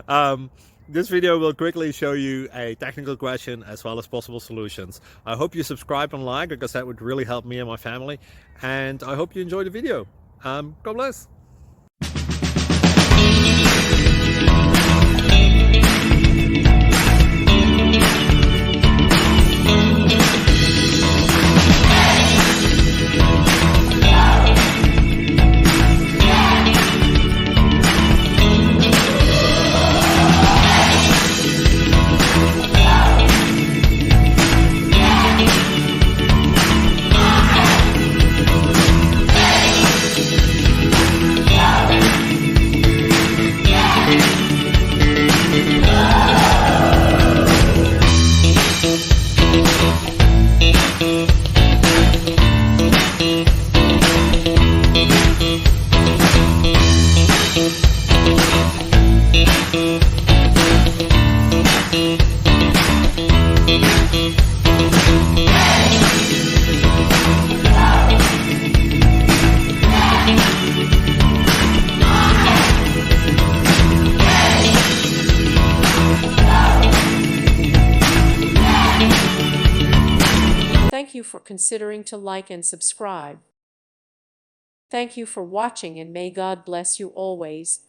um, this video will quickly show you a technical question as well as possible solutions. I hope you subscribe and like, because that would really help me and my family. And I hope you enjoy the video. God bless. Thank you for considering to like and subscribe. Thank you for watching, and may God bless you always.